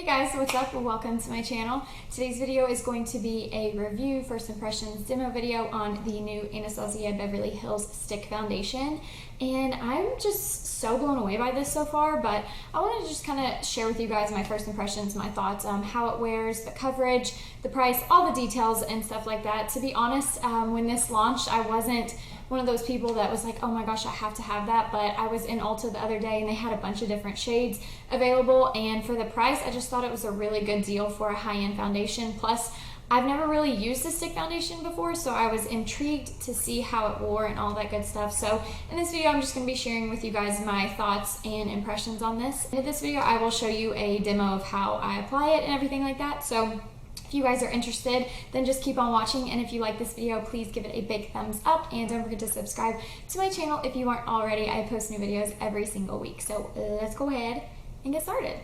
guys, what's up? Welcome to my channel. Today's video is going to be a review, first impressions demo video on the new Anastasia Beverly Hills Stick Foundation. And I'm just so blown away by this so far, but I wanted to just kind of share with you guys my first impressions, my thoughts, how it wears, the coverage, the price, all the details and stuff like that. To be honest, when this launched, I wasn't one of those people that was like, oh my gosh, I have to have that, but I was in Ulta the other day and they had a bunch of different shades available, and for the price, I just thought it was a really good deal for a high-end foundation. Plus, I've never really used a stick foundation before, so I was intrigued to see how it wore and all that good stuff. So in this video, I'm just going to be sharing with you guys my thoughts and impressions on this. In this video, I will show you a demo of how I apply it and everything like that. So if you guys are interested, then just keep on watching, and if you like this video, please give it a big thumbs up, and don't forget to subscribe to my channel if you aren't already. I post new videos every single week, so let's go ahead and get started.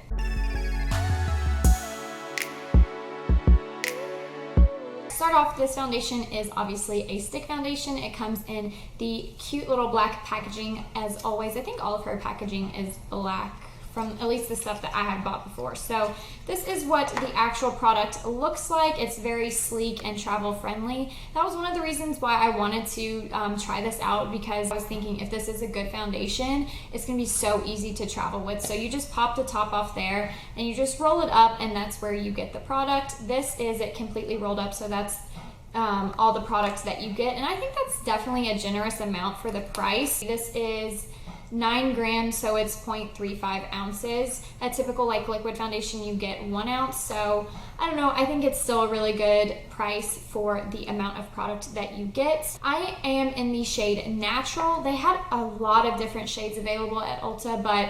Start off, this foundation is obviously a stick foundation. It comes in the cute little black packaging as always. I think all of her packaging is black, from at least the stuff that I had bought before. So this is what the actual product looks like. It's very sleek and travel friendly. That was one of the reasons why I wanted to try this out, because I was thinking if this is a good foundation, it's gonna be so easy to travel with. So you just pop the top off there and you just roll it up, and that's where you get the product. This is it completely rolled up, so that's all the products that you get. And I think that's definitely a generous amount for the price. This is 9 grams, so it's 0.35 ounces. A typical like liquid foundation, you get 1 ounce. So I don't know, I think it's still a really good price for the amount of product that you get. I am in the shade Natural. They had a lot of different shades available at Ulta, but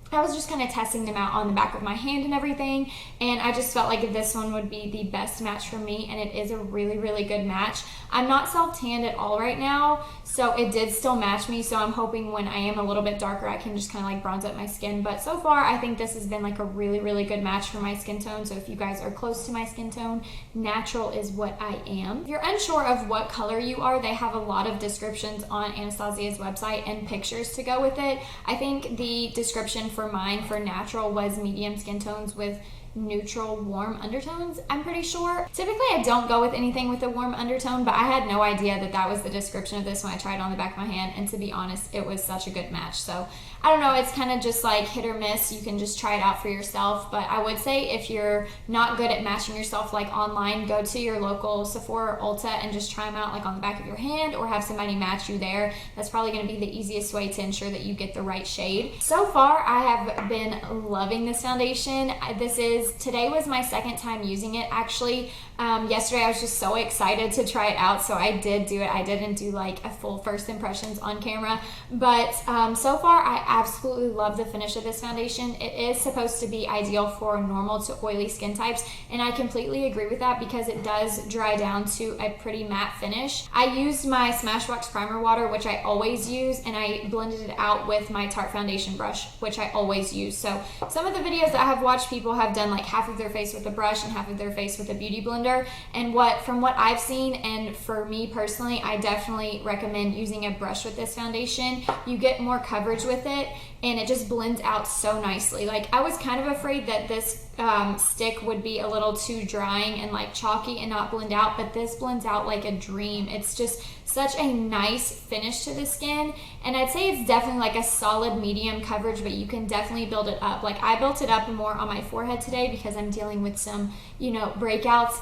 I was just kind of testing them out on the back of my hand and everything, and I just felt like this one would be the best match for me, and it is a really, really good match. I'm not self-tanned at all right now, so it did still match me, so I'm hoping when I am a little bit darker, I can just kind of like bronze up my skin. But so far, I think this has been like a really, really good match for my skin tone, so if you guys are close to my skin tone, Natural is what I am. If you're unsure of what color you are, they have a lot of descriptions on Anastasia's website and pictures to go with it. I think the description for mine for Natural was medium skin tones with neutral warm undertones, I'm pretty sure. Typically I don't go with anything with a warm undertone, but I had no idea that that was the description of this when I tried it on the back of my hand, and to be honest, it was such a good match. So I don't know, it's kind of just like hit or miss. You can just try it out for yourself, but I would say if you're not good at matching yourself like online, go to your local Sephora or Ulta and just try them out like on the back of your hand, or have somebody match you there. That's probably going to be the easiest way to ensure that you get the right shade. So far I have been loving this foundation. Today was my second time using it actually. Yesterday I was just so excited to try it out, so I did do it. I didn't do like a full first impressions on camera, but so far I absolutely love the finish of this foundation. It is supposed to be ideal for normal to oily skin types, and I completely agree with that because it does dry down to a pretty matte finish. I used my Smashbox primer water, which I always use, and I blended it out with my Tarte foundation brush, which I always use. So some of the videos that I have watched, people have done like half of their face with a brush and half of their face with a beauty blender. And from what I've seen, and for me personally, I definitely recommend using a brush with this foundation. You get more coverage with it, and it just blends out so nicely. Like, I was kind of afraid that this stick would be a little too drying and like chalky and not blend out, but this blends out like a dream. It's just such a nice finish to the skin, and I'd say it's definitely like a solid medium coverage, but you can definitely build it up. Like, I built it up more on my forehead today because I'm dealing with some, you know, breakouts,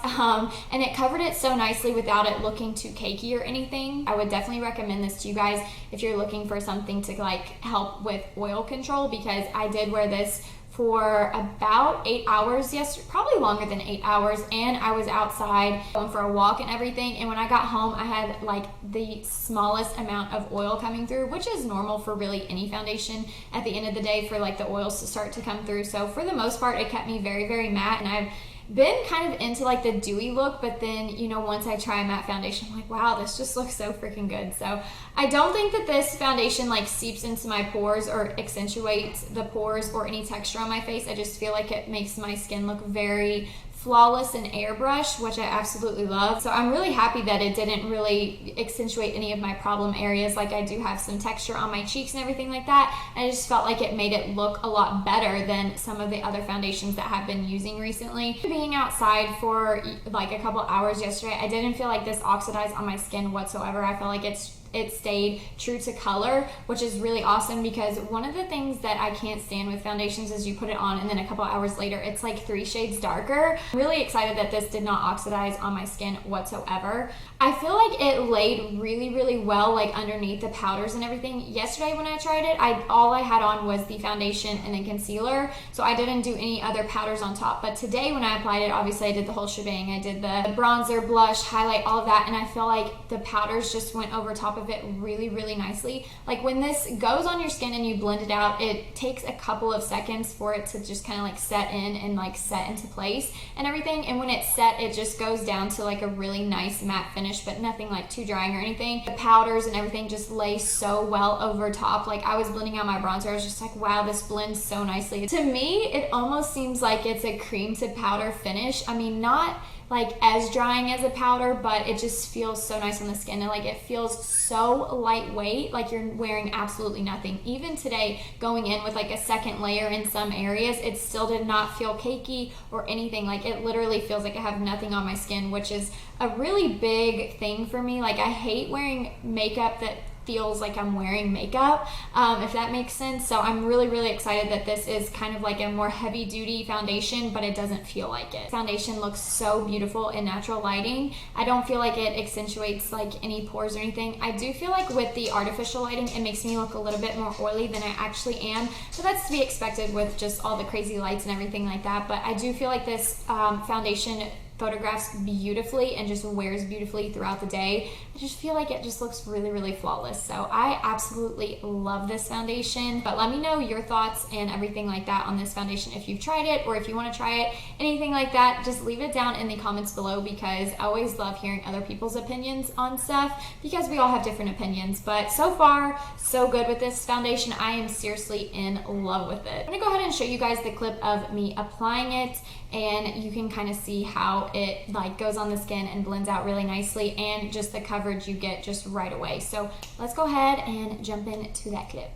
and it covered it so nicely without it looking too cakey or anything. I would definitely recommend this to you guys if you're looking for something to like help with oil control, because I did wear this for about 8 hours yesterday, probably longer than 8 hours, and I was outside going for a walk and everything, and when I got home I had like the smallest amount of oil coming through, which is normal for really any foundation at the end of the day, for like the oils to start to come through. So for the most part, it kept me very, very matte, and I've been kind of into like the dewy look, but then, you know, once I try a matte foundation, I'm like, wow, this just looks so freaking good. So I don't think that this foundation like seeps into my pores or accentuates the pores or any texture on my face. I just feel like it makes my skin look very flawless and airbrush, which I absolutely love. So I'm really happy that it didn't really accentuate any of my problem areas. Like, I do have some texture on my cheeks and everything like that. And I just felt like it made it look a lot better than some of the other foundations that I've been using recently. Being outside for like a couple hours yesterday, I didn't feel like this oxidized on my skin whatsoever. I feel like it stayed true to color, which is really awesome, because one of the things that I can't stand with foundations is you put it on and then a couple hours later it's like 3 shades darker. I'm really excited that this did not oxidize on my skin whatsoever. I feel like it laid really well like underneath the powders and everything. Yesterday when I tried it, all I had on was the foundation and then concealer, so I didn't do any other powders on top. But today when I applied it, obviously I did the whole shebang. I did the bronzer, blush, highlight, all of that, and I feel like the powders just went over top of it really nicely. Like, when this goes on your skin and you blend it out, it takes a couple of seconds for it to just kind of like set in and like set into place and everything. And when it's set, it just goes down to like a really nice matte finish, but nothing like too drying or anything. The powders and everything just lay so well over top. Like, I was blending out my bronzer, I was just like, wow, this blends so nicely. To me, it almost seems like it's a cream to powder finish. I mean, not like as drying as a powder, but it just feels so nice on the skin, and like it feels so lightweight, like you're wearing absolutely nothing. Even today, going in with like a second layer in some areas, it still did not feel cakey or anything. Like, it literally feels like I have nothing on my skin, which is a really big thing for me. Like, I hate wearing makeup that feels like I'm wearing makeup, if that makes sense. So I'm really excited that this is kind of like a more heavy duty foundation, but it doesn't feel like it. Foundation looks so beautiful in natural lighting. I don't feel like it accentuates like any pores or anything. I do feel like with the artificial lighting, it makes me look a little bit more oily than I actually am, but that's to be expected with just all the crazy lights and everything like that. But I do feel like this foundation photographs beautifully and just wears beautifully throughout the day. I just feel like it just looks really flawless. So I absolutely love this foundation. But let me know your thoughts and everything like that on this foundation, if you've tried it or if you want to try it, anything like that. Just leave it down in the comments below, because I always love hearing other people's opinions on stuff, because we all have different opinions. But so far, so good with this foundation. I am seriously in love with it. I'm gonna go ahead and show you guys the clip of me applying it, and you can kind of see how it like goes on the skin and blends out really nicely, and just the coverage you get just right away. So let's go ahead and jump into that clip.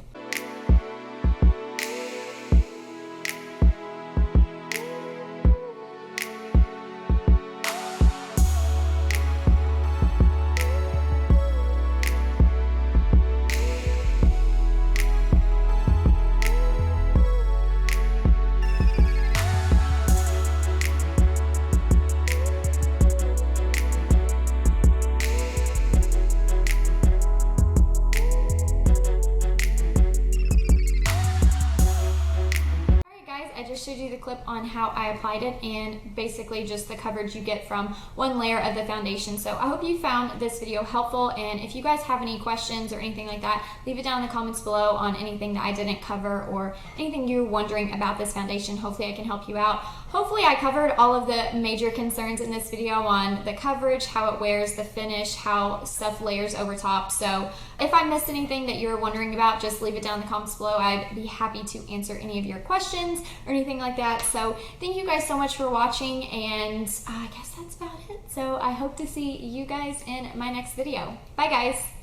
Showed you the clip on how I applied it, and basically just the coverage you get from one layer of the foundation. So I hope you found this video helpful, and if you guys have any questions or anything like that, leave it down in the comments below on anything that I didn't cover or anything you're wondering about this foundation. Hopefully I can help you out. Hopefully I covered all of the major concerns in this video on the coverage, how it wears, the finish, how stuff layers over top. So if I missed anything that you're wondering about, just leave it down in the comments below. I'd be happy to answer any of your questions or anything like that. So thank you guys so much for watching, and I guess that's about it. So I hope to see you guys in my next video. Bye guys.